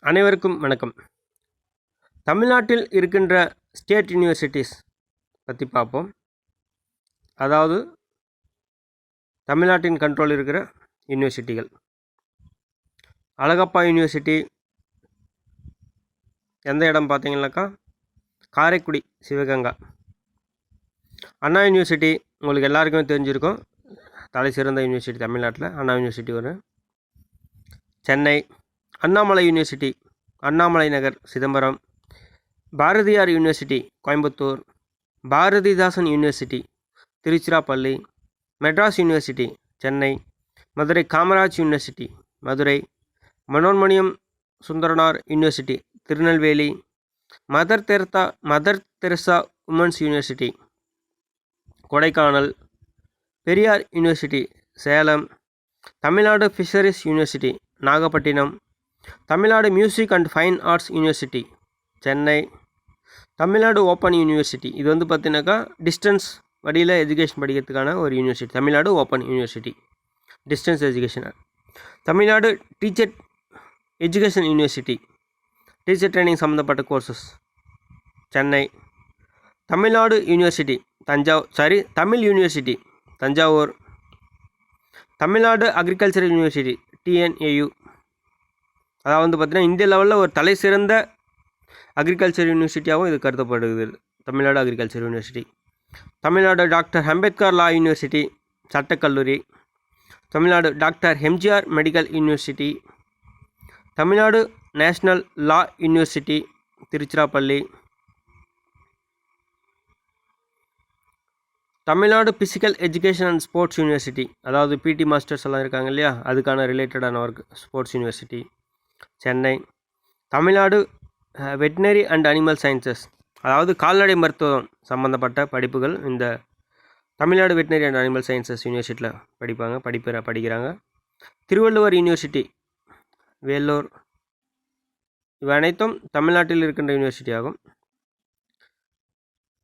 அனைவருக்கும் வணக்கம். தமிழ்நாட்டில் இருக்கின்ற ஸ்டேட் யூனிவர்சிட்டிஸ் பற்றி பார்ப்போம். அதாவது தமிழ்நாட்டின் கண்ட்ரோல் இருக்கிற யூனிவர்சிட்டிகள். அழகப்பா யூனிவர்சிட்டி எந்த இடம் பார்த்தீங்கன்னாக்கா காரைக்குடி, சிவகங்கா. அண்ணா யூனிவர்சிட்டி உங்களுக்கு எல்லாருக்குமே தெரிஞ்சிருக்கும், தலை சிறந்த யூனிவர்சிட்டி தமிழ்நாட்டில். அண்ணா யூனிவர்சிட்டி ஒரு Chennai. Annamalai university Annamalai Nagar, Chidambaram. Bharathiar university Coimbatore. Bharathidasan university Tiruchirappalli. Madras university Chennai. Madurai Kamaraj university Madurai. Manonmaniam Sundaranar university Tirunelveli. Mother Teresa women's university Kodaikanal. Periyar university Salem. Tamil Nadu fisheries university Nagapattinam. Tamil Nadu music and fine arts university Chennai. Tamil Nadu open university, இது வந்து பார்த்தீங்கன்னாக்கா டிஸ்டன்ஸ் வழியில் எஜுகேஷன் படிக்கிறதுக்கான ஒரு university. Tamil Nadu open university distance education. Tamil Nadu teacher education university, teacher training சம்மந்தப்பட்ட courses Chennai. Tamil Nadu university Tamil university Thanjavur. Tamil Nadu agriculture university TNAU, அதாவது வந்து பார்த்திங்கன்னா இந்திய லெவலில் ஒரு தலை சிறந்த அக்ரிகல்ச்சர் யூனிவர்சிட்டியாகவும் இது கருதப்படுகிறது. Tamil Nadu agriculture university. Tamil Nadu doctor Ambedkar law university சட்டக்கல்லூரி. Tamil Nadu doctor MGR medical university. Tamil Nadu national law university Tiruchirappalli. Tamil Nadu physical education and sports university, அதாவது PT மாஸ்டர்ஸ் எல்லாம் இருக்காங்க இல்லையா, அதுக்கான ரிலேட்டடான work sports university Chennai. Tamil Nadu veterinary and animal sciences, அதாவது கால்நடை மருத்துவம் சம்மந்தப்பட்ட படிப்புகள் இந்த Tamil Nadu veterinary and animal sciences யூனிவர்சிட்டியில் படிக்கிறாங்க. திருவள்ளுவர் யூனிவர்சிட்டி வேலூர். இவை அனைத்தும் தமிழ்நாட்டில் இருக்கின்ற யூனிவர்சிட்டி ஆகும்.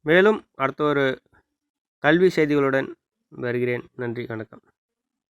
மேலும் அடுத்த ஒரு கல்வி செய்திகளுடன் வருகிறேன். நன்றி, வணக்கம்.